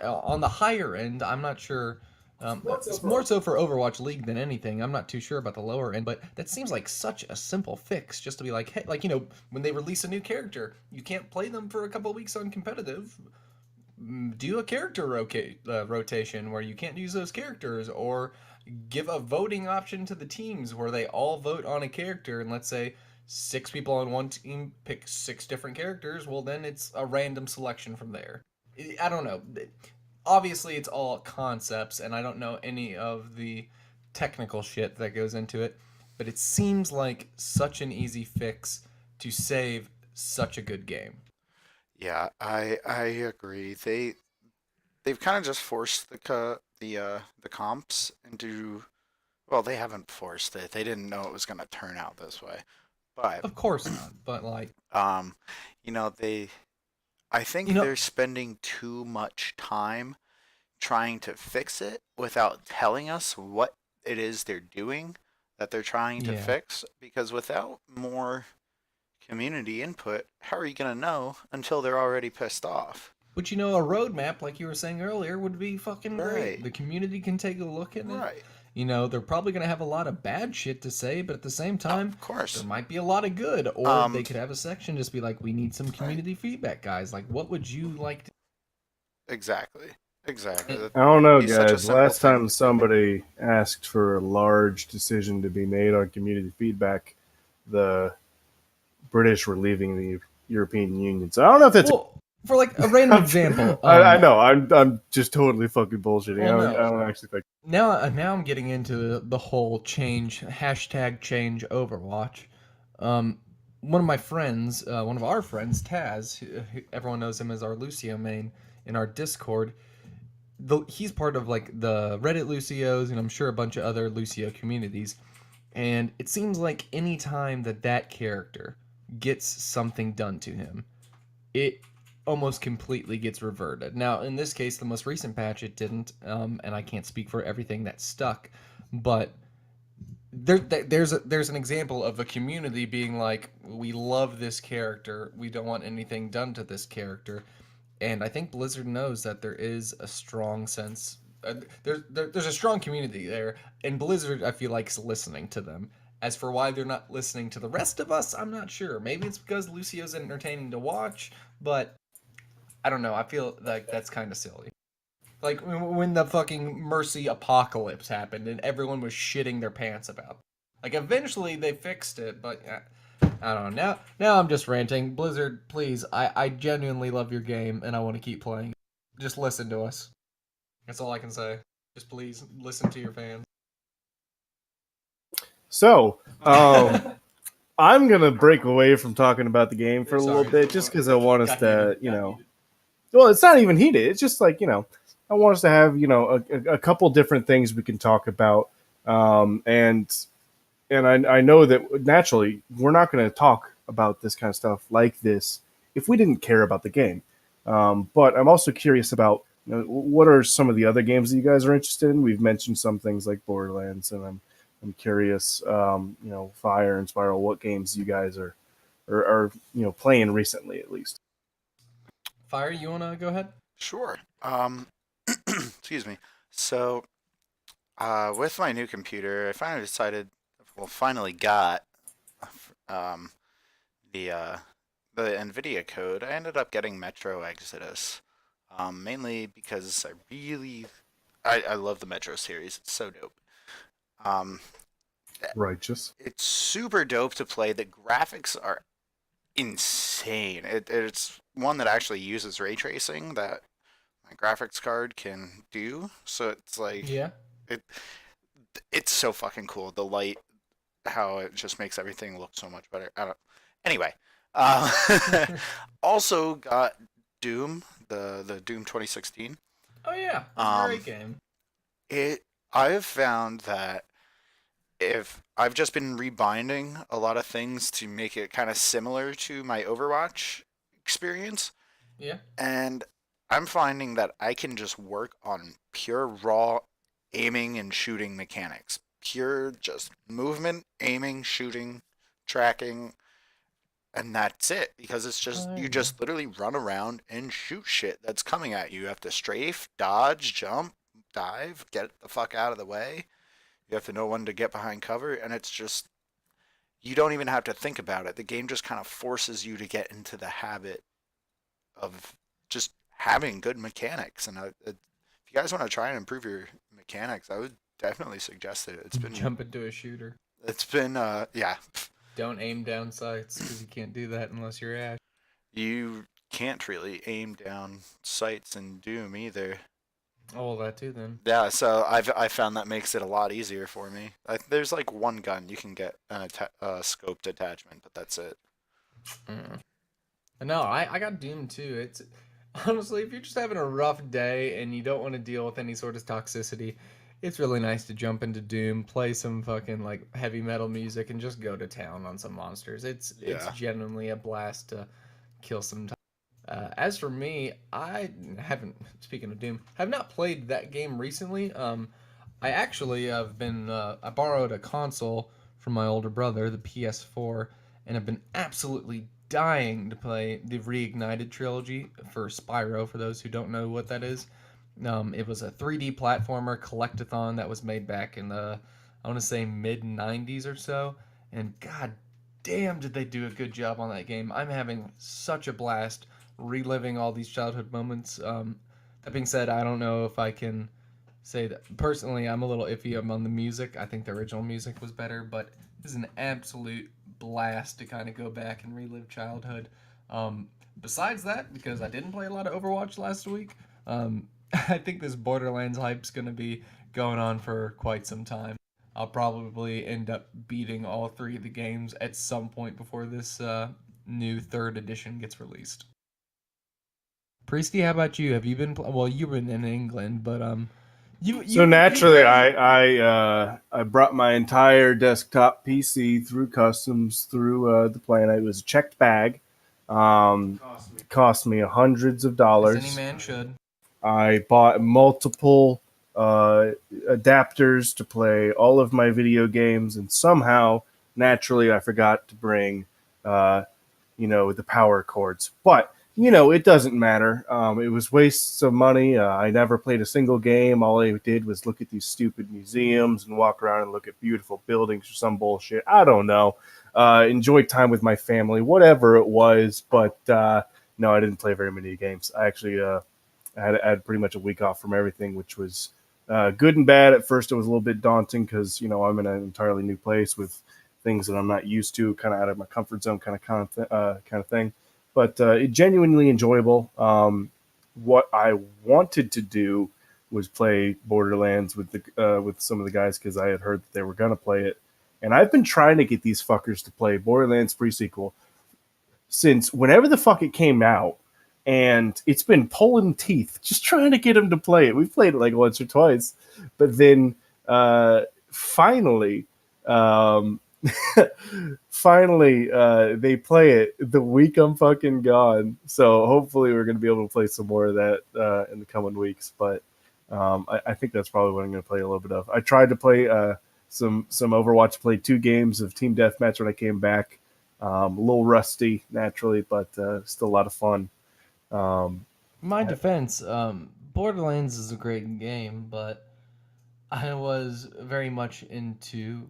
On the higher end, I'm not sure. It's more so for Overwatch League than anything. I'm not too sure about the lower end, but that seems like such a simple fix just to be like, hey, like, when they release a new character, you can't play them for a couple of weeks on competitive. Do a character rotation where you can't use those characters, or give a voting option to the teams where they all vote on a character, and let's say six people on one team pick six different characters. Well, then it's a random selection from there. I don't know. Obviously, it's all concepts, and I don't know any of the technical shit that goes into it, but it seems like such an easy fix to save such a good game. yeah, I agree. They've kind of just forced the comps into. Well, they haven't forced it. They didn't know it was going to turn out this way. But Of course not, but like, um, they I you think know, they're spending too much time trying to fix it without telling us what it is they're doing that they're trying to yeah. fix because without more community input, how are you going to know until they're already pissed off? But a roadmap, like you were saying earlier, would be fucking great. Right. The community can take a look at it. Right. They're probably going to have a lot of bad shit to say, but at the same time, Of there course. might be a lot of good. Or they Um could have a section just be like, we need some right. community feedback, guys. Like, what would you like to. Exactly. Exactly. Eh, That'd I don't know, be such a guys. simple Last thing. time somebody asked for a large decision to be made on community feedback, the British were leaving the European Union. So I don't know if that's. Well, for like a random example, I know. I'm just totally fucking bullshitting. well, I no. don't actually think. Now I'm getting into the whole change #change Overwatch. Um, one of my friends, one of our friends, Taz, who everyone knows him as our Lucio main in our Discord. He's part of like the Reddit Lucios, and I'm sure a bunch of other Lucio communities. And it seems like any time that character gets something done to him, it almost completely gets reverted. Now, in this case, the most recent patch, it didn't, and I can't speak for everything that stuck, but there's an example of a community being like, we love this character, we don't want anything done to this character, and I think Blizzard knows that there is a strong sense there's a strong community there, and Blizzard I feel like is listening to them. As for why they're not listening to the rest of us, I'm not sure. Maybe it's because Lucio's entertaining to watch, but I don't know. I feel like that's kind of silly. Like when the fucking Mercy apocalypse happened and everyone was shitting their pants about it. Like eventually they fixed it, but I don't know. Now I'm just ranting. Blizzard, please, I genuinely love your game and I want to keep playing. Just listen to us. That's all I can say. Just please listen to your fans. So, I'm going to break away from talking about the game for a little bit just because I want us to, well, it's not even heated. It's just like, I want us to have, a couple different things we can talk about. And I know that naturally we're not going to talk about this kind of stuff like this if we didn't care about the game. But I'm also curious about what are some of the other games that you guys are interested in. We've mentioned some things like Borderlands, and I'm curious, Fire and Spiral, what games you guys are playing recently at least. Fire, you wanna go ahead? Sure. Excuse me. So, with my new computer, I finally got um, the NVIDIA code. I ended up getting Metro Exodus, mainly because I love the Metro series. It's so dope. Righteous. It's super dope to play. The graphics are insane. It's one that actually uses ray tracing that my graphics card can do. So it's like it it's so fucking cool. The light, how it just makes everything look so much better. I don't. Anyway, uh, also got Doom, the Doom 2016. Oh yeah, that's a great game. I've found that if I've just been rebinding a lot of things to make it kind of similar to my Overwatch experience. Yeah. And I'm finding that I can just work on pure raw aiming and shooting mechanics. Pure just movement, aiming, shooting, tracking, and that's it. Because it's just, you just literally run around and shoot shit that's coming at you. You have to strafe, dodge, jump, dive, get the fuck out of the way. You have to know when to get behind cover, and it's just, you don't even have to think about it. The game just kind of forces you to get into the habit of just having good mechanics. And if you guys want to try and improve your mechanics, I would definitely suggest it. It's been jump into a shooter. It's been yeah. Don't aim down sights because you can't do that unless you're Ash. You can't really aim down sights in Doom either. Oh, well, that too then. Yeah, so I found that makes it a lot easier for me. There's like one gun you can get a scoped attachment, but that's it. No, I got Doom too. It's honestly, if you're just having a rough day and you don't want to deal with any sort of toxicity, it's really nice to jump into Doom, play some fucking like heavy metal music, and just go to town on some monsters. It's genuinely a blast to kill some time. As for me, I haven't. Speaking of Doom, have not played that game recently. I actually have been. I borrowed a console from my older brother, the PS4, and have been absolutely dying to play the Reignited trilogy for Spyro. For those who don't know what that is, it was a 3D platformer collectathon that was made back in the, I want to say, mid '90s or so. And god damn, did they do a good job on that game! I'm having such a blast reliving all these childhood moments. That being said, I don't know if I can say that personally. I'm a little iffy on the music. I think the original music was better, but this is an absolute blast to kind of go back and relive childhood. Besides that, because I didn't play a lot of Overwatch last week, I think this Borderlands hype's going to be going on for quite some time. I'll probably end up beating all three of the games at some point before this new third edition gets released. Priesty, how about you? Have you been? Well, you've been in England, but So naturally, I brought my entire desktop PC through customs through the plant. It was a checked bag. Cost me hundreds of dollars. As any man should. I bought multiple adapters to play all of my video games, and somehow, naturally, I forgot to bring, the power cords. But it doesn't matter. It was wastes of money. I never played a single game. All I did was look at these stupid museums and walk around and look at beautiful buildings or some bullshit. I don't know. Enjoyed time with my family, whatever it was. But no, I didn't play very many games. I actually had pretty much a week off from everything, which was good and bad. At first, it was a little bit daunting because I'm in an entirely new place with things that I'm not used to, kind of out of my comfort zone, kind of thing. But genuinely enjoyable. What I wanted to do was play Borderlands with some of the guys because I had heard that they were gonna play it, and I've been trying to get these fuckers to play Borderlands pre-sequel since whenever the fuck it came out, and it's been pulling teeth just trying to get them to play it. We've played it like once or twice, but then finally. Finally, they play it the week I'm fucking gone. So hopefully we're going to be able to play some more of that in the coming weeks. But I think that's probably what I'm going to play a little bit of. I tried to play some Overwatch. Played 2 games of Team Deathmatch when I came back. A little rusty, naturally, but still a lot of fun. My defense, Borderlands is a great game, but I was very much into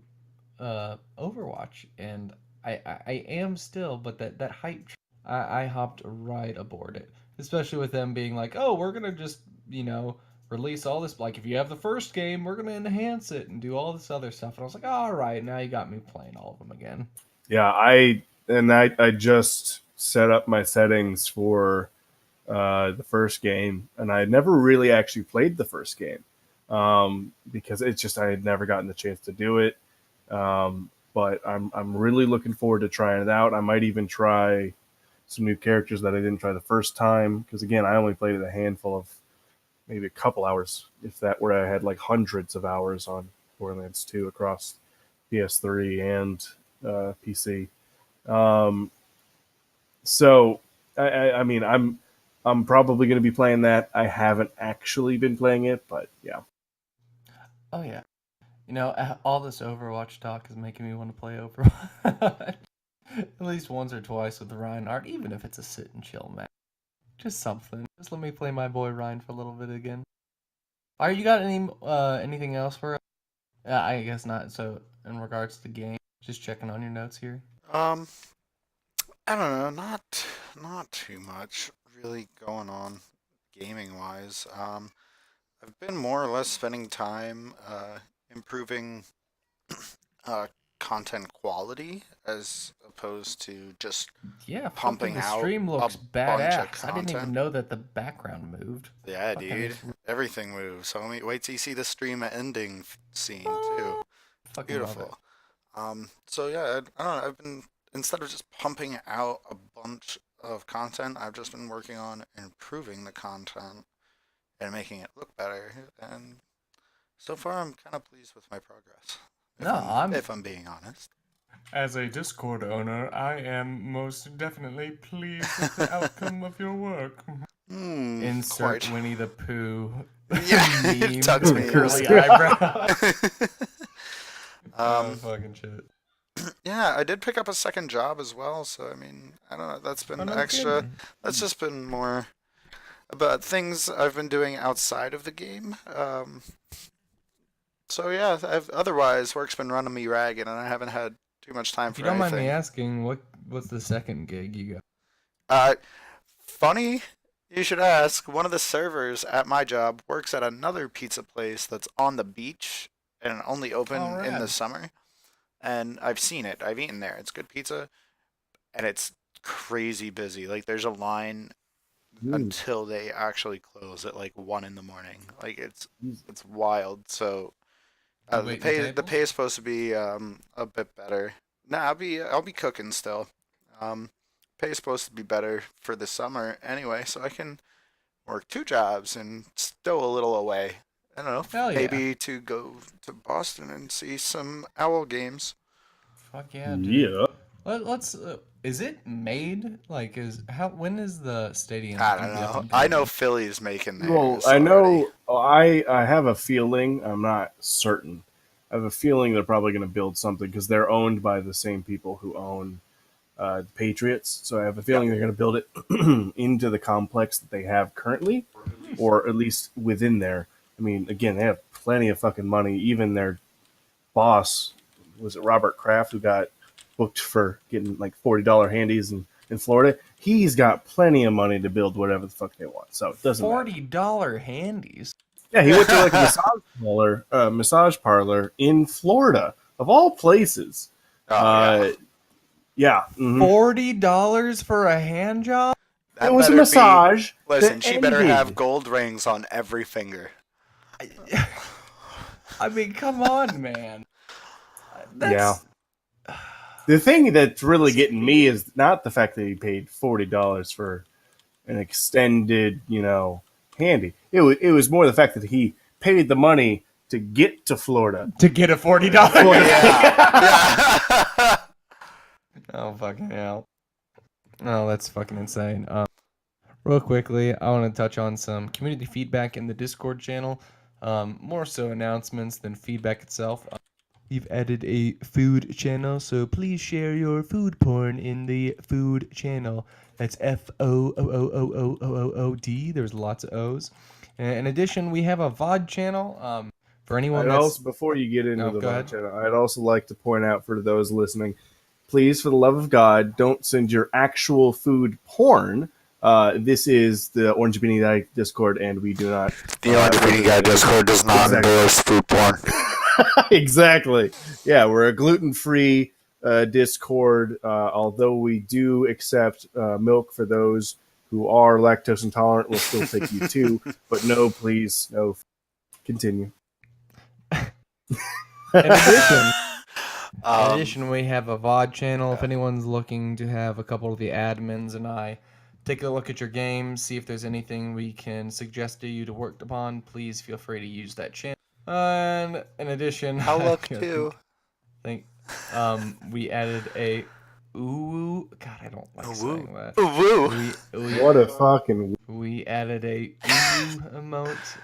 Overwatch, and I am still, but that hype, I hopped right aboard it, especially with them being like, oh, we're gonna just release all this, like if you have the first game, we're gonna enhance it and do all this other stuff, and I was like, all right, now you got me playing all of them again. Yeah, I just set up my settings for the first game, and I had never really actually played the first game because it's just I had never gotten the chance to do it. But I'm really looking forward to trying it out. I might even try some new characters that I didn't try the first time because again, I only played it a handful of maybe a couple hours, if that. Where I had like hundreds of hours on Borderlands 2 across PS3 and PC. So I mean, I'm probably going to be playing that. I haven't actually been playing it, but yeah. Oh yeah. All this Overwatch talk is making me want to play Overwatch at least once or twice with Reinhardt, even if it's a sit and chill match. Just something. Just let me play my boy Ryan for a little bit again. Are you got anything else for? I guess not. So in regards to the game, just checking on your notes here. I don't know, not too much really going on gaming wise. I've been more or less spending time improving content quality as opposed to just Yeah, pumping the out stream looks a bunch of badass. I didn't even content. know that the background moved. Yeah, Fucking dude, is- everything moves. So wait till you see the stream ending scene too. Fucking love it. Beautiful. So yeah, I don't know. I've been instead of just pumping out a bunch of content, I've just been working on improving the content and making it look better. And so far, I'm kind of pleased with my progress. If I'm being honest. As a Discord owner, I am most definitely pleased with the outcome of your work. Insert Quite. Winnie the Pooh Yeah, meme tucks with me curly in. eyebrows. Fucking shit. Yeah, I did pick up a second job as well, so I mean, I don't know, that's been No extra. kidding. That's just been more about things I've been doing outside of the game. So yeah, otherwise work's been running me ragged, and I haven't had too much time If you for don't mind me anything. asking, what's the second gig you got? Uh, Funny you should ask. One of the servers at my job works at another pizza place that's on the beach and only open in the rad. summer. And I've seen it. I've eaten there. It's good pizza, and it's crazy busy. Like there's a line until they actually close at like 1 in the morning. Like it's wild. So You the waiting pay tables? is supposed to be a bit better. Nah, I'll be cooking still. Pay is supposed to be better for the summer anyway, so I can work 2 jobs and still a little away. I don't know, Hell yeah. maybe to go to Boston and see some Owl games. Fuck yeah, dude. Yeah. Let's. Is it made? Like, when is the stadium I gonna don't be up know. and I know going? Philly's making Well, theirs I already. know I have a feeling, I'm not certain. I have a feeling they're probably going to build something because they're owned by the same people who own Patriots. So I have a feeling they're going to build it into the complex that they have currently, or at least within there. I mean, again, they have plenty of fucking money. Even their boss, was it Robert Kraft, who got booked for getting like $40 handies in Florida? He's got plenty of money to build whatever the fuck they want. So it doesn't matter. $40 handies. Yeah, he went to like a massage parlor in Florida, of all places. Yeah. Mm-hmm. $40 for a hand job? It was a massage. Listen, she better have gold rings on every finger. I mean, come on, man. Yeah. The thing that's really getting me is not the fact that he paid $40 for an extended, handy. It was more the fact that he paid the money to get to Florida. To get a $40. Yeah. Oh, fucking hell. Oh, that's fucking insane. Real quickly, I want to touch on some community feedback in the Discord channel. More so announcements than feedback itself. We've added a food channel, so please share your food porn in the food channel. That's FOOOOOOOOD. There's lots of O's. In addition, we have a VOD channel. For anyone Before you get into the go ahead. VOD channel, I'd also like to point out for those listening, please, for the love of God, don't send your actual food porn. This is the Orange Beanie Guy Discord, and we do not. The Orange Beanie Guy Discord does not endorse food porn. Exactly. Yeah, we're a gluten-free Discord, although we do accept milk for those who are lactose intolerant. We'll still take you too, but no, please, no. Continue. In addition, we have a VOD channel. If anyone's looking to have a couple of the admins and I take a look at your game, see if there's anything we can suggest to you to work upon, please feel free to use that channel. And in addition, I'll look too. I think we added a ooh. God, I don't like saying that. What a fucking. We added a ooh emote.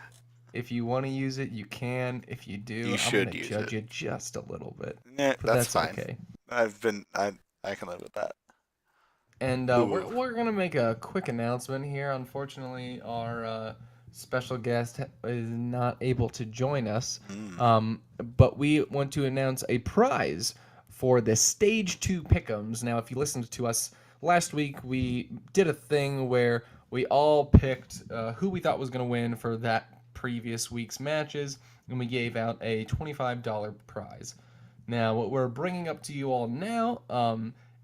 If you want to use it, you can. If you do, I'm going to judge you just a little bit. Nah, but that's fine. Okay. I can live with that. And we're going to make a quick announcement here. Unfortunately, our special guest is not able to join us. But we want to announce a prize for the Stage 2 Pick'ems. Now, if you listened to us last week, we did a thing where we all picked who we thought was going to win for that previous week's matches, and we gave out a $25 prize. Now, what we're bringing up to you all now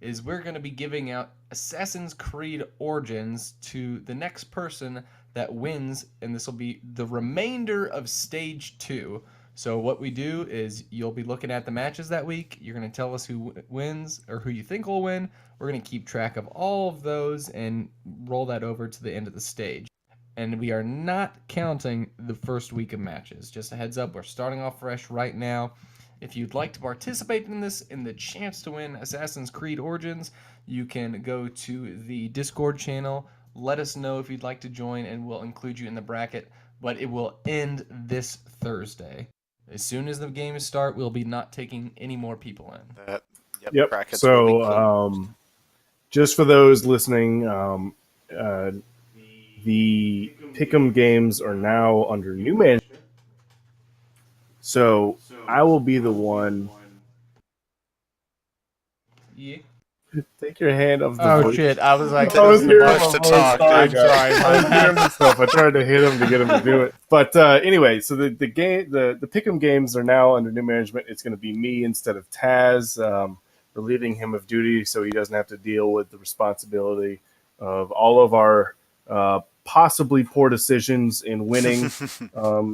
is we're going to be giving out Assassin's Creed Origins to the next person that wins, and this will be the remainder of Stage 2. So what we do is you'll be looking at the matches that week. You're going to tell us who wins or who you think will win. We're going to keep track of all of those and roll that over to the end of the stage. And we are not counting the first week of matches. Just a heads up, we're starting off fresh right now. If you'd like to participate in this, in the chance to win Assassin's Creed Origins, you can go to the Discord channel. Let us know if you'd like to join, and we'll include you in the bracket. But it will end this Thursday. As soon as the games start, we'll be not taking any more people in. Yep. So, just for those listening, the Pick'em games are now under new management. So I will be the one. Yeah. Take your hand off the voice. Shit! I was like, I was hearing my to voice. talk. Sorry, guys. I was hearing myself. I tried to hit him to get him to do it. But anyway, so the Pick'em games are now under new management. It's going to be me instead of Taz, relieving him of duty so he doesn't have to deal with the responsibility of all of our possibly poor decisions in winning.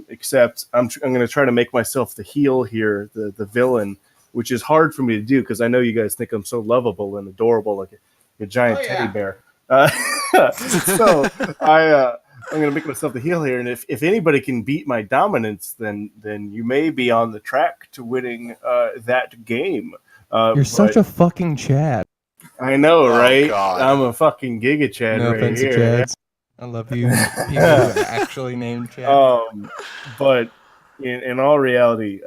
Except I'm going to try to make myself the heel here, the villain, which is hard for me to do because I know you guys think I'm so lovable and adorable, like a giant teddy bear. So I'm going to make myself the heel here, and if anybody can beat my dominance, then you may be on the track to winning that game. You're such a fucking Chad. I know, right? God. I'm a fucking Giga Chad No right offense here. to Chads. I love you. People who are actually named Chad. But in all reality,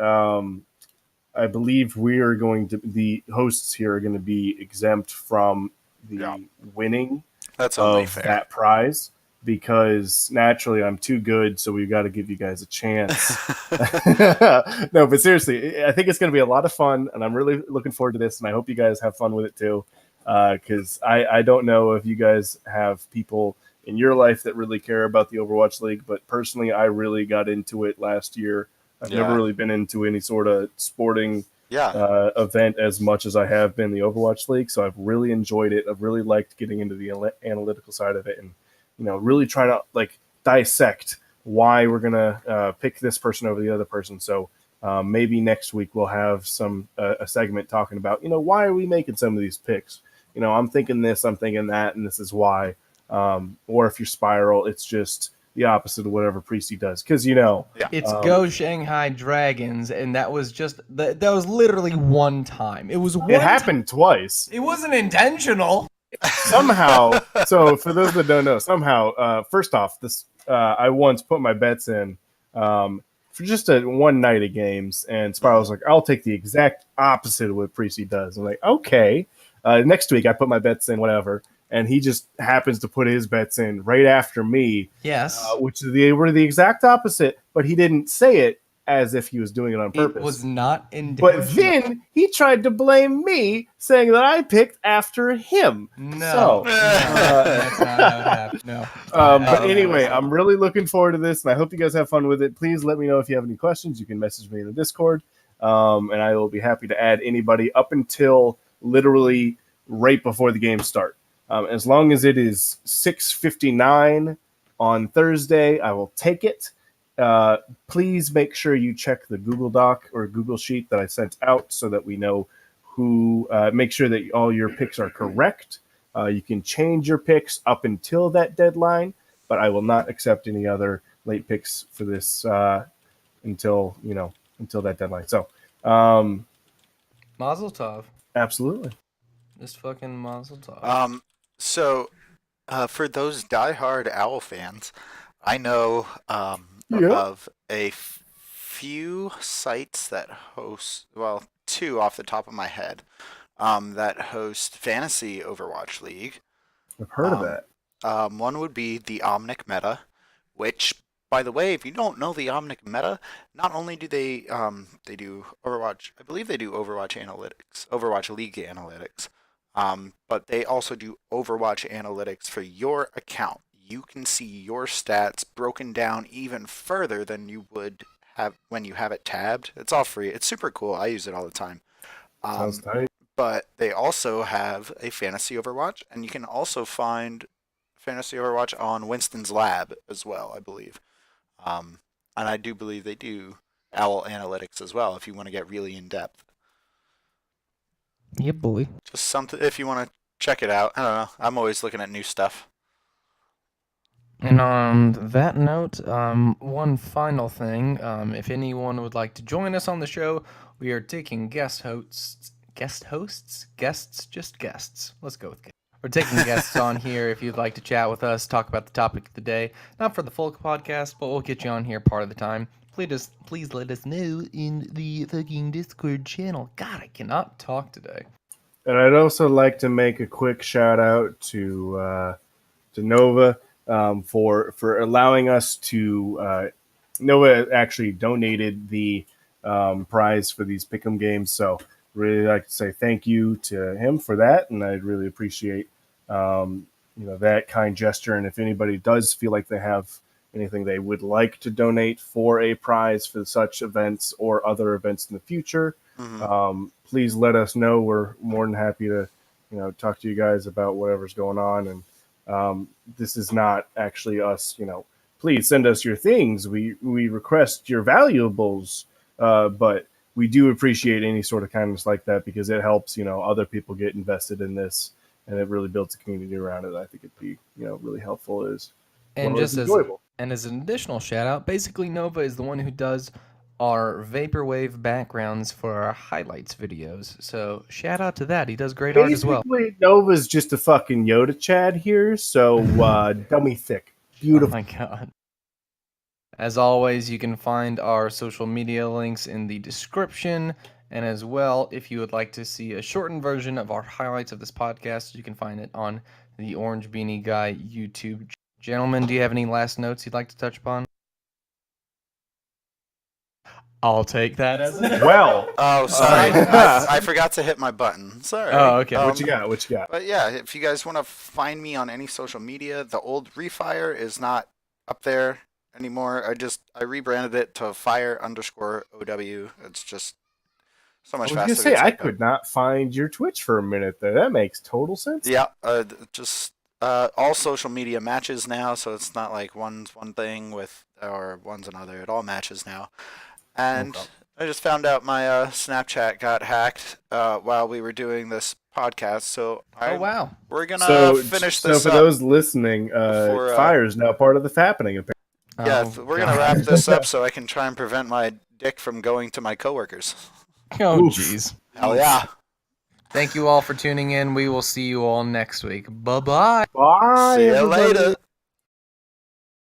I believe the hosts here are going to be exempt from Yeah, the winning that's only of fair. that prize because naturally I'm too good, so we've got to give you guys a chance. No, but seriously, I think it's going to be a lot of fun, and I'm really looking forward to this, and I hope you guys have fun with it too. Because I don't know if you guys have people in your life that really care about the Overwatch League, but personally, I really got into it last year. I've never Yeah, really been into any sort of sporting yeah, event as much as I have been the Overwatch League, so I've really enjoyed it. I've really liked getting into the analytical side of it, and really trying to like dissect why we're gonna pick this person over the other person. So maybe next week we'll have a segment talking about why are we making some of these picks. I'm thinking this, I'm thinking that, and this is why. Or if you're Spiral, it's just the opposite of whatever Priesty does, because yeah. It's Go Shanghai Dragons, and that was literally one time. It was it one time. happened twice. It wasn't intentional. Somehow, so for those that don't know, somehow, first off, this I once put my bets in for just one night of games, and Spiral's like, "I'll take the exact opposite of what Precy does." I'm like, "Okay." Next week, I put my bets in, whatever, and he just happens to put his bets in right after me, Yes. which they were the exact opposite, but he didn't say it as if he was doing it on purpose. It was not intentional. But then he tried to blame me, saying that I picked after him. No, So, that's not how it happened. No. but anyway, I'm really looking forward to this, and I hope you guys have fun with it. Please let me know if you have any questions. You can message me in the Discord, and I will be happy to add anybody up until literally right before the games start. As long as it is 6:59 on Thursday, I will take it. Please make sure you check the Google Doc or Google Sheet that I sent out so that we know make sure that all your picks are correct. You can change your picks up until that deadline, but I will not accept any other late picks for this until that deadline. So, Mazel tov. absolutely. Just fucking mazel tov. So, for those diehard Owl fans, I know Yeah. of a few sites that host, well, two off the top of my head, that host Fantasy Overwatch League. I've heard of that. One would be the Omnic Meta, which, by the way, if you don't know the Omnic Meta, not only do they do Overwatch, I believe they do Overwatch analytics, Overwatch League analytics, but they also do Overwatch analytics for your account. You can see your stats broken down even further than you would have when you have it tabbed. It's all free. It's super cool. I use it all the time. Sounds tight. But they also have a Fantasy Overwatch, and you can also find Fantasy Overwatch on Winston's Lab as well, I believe. And I do believe they do Owl Analytics as well if you want to get really in depth. Yeah, boy. Just something if you want to check it out. I don't know. I'm always looking at new stuff. And on that note, one final thing. If anyone would like to join us on the show, we are taking guests. Let's go with guests. We're taking guests on here if you'd like to chat with us, talk about the topic of the day. Not for the full podcast, but we'll get you on here part of the time. Please let us know in the fucking Discord channel. God, I cannot talk today. And I'd also like to make a quick shout out to Nova for allowing us to. Nova actually donated the prize for these Pick'em games, so really like to say thank you to him for that, and I'd really appreciate that kind gesture. And if anybody does feel like they have anything they would like to donate for a prize for such events or other events in the future, please let us know. We're more than happy to talk to you guys about whatever's going on. And this is not actually us, please send us your things. We request your valuables, but we do appreciate any sort of kindness like that because it helps, other people get invested in this, and it really builds a community around it. I think it'd be, really helpful And well just as enjoyable. as an additional shout out, basically Nova is the one who does our vaporwave backgrounds for our highlights videos. So shout out to that. He does great art as well. Basically, Nova's just a fucking Yoda Chad here, so dummy thick. Beautiful. Oh my god. As always, you can find our social media links in the description And as well, if you would like to see a shortened version of our highlights of this podcast, you can find it on the Orange Beanie Guy YouTube. Gentlemen, do you have any last notes you'd like to touch upon? I'll take that as Well, Oh, sorry. I forgot to hit my button. Sorry. Oh, okay. what you got? What you got? But yeah, if you guys want to find me on any social media, the old Refire is not up there anymore. I rebranded it to Fire_OW. It's just so I much was faster. gonna say to I type could out. not find your Twitch for a minute there. That makes total sense. Yeah, just all social media matches now, so it's not like one's one thing or one's another. It all matches now. And I just found out my Snapchat got hacked while we were doing this podcast. So Oh, wow. we're gonna finish So this for up. those listening, before, Fire is now part of the Fappening. Apparently. Yeah, Oh, we're gonna wrap this up so I can try and prevent my dick from going to my coworkers. Oh, Oof. jeez. Hell yeah! Thank you all for tuning in. We will see you all next week. Bye-bye. Bye. See you everybody. later.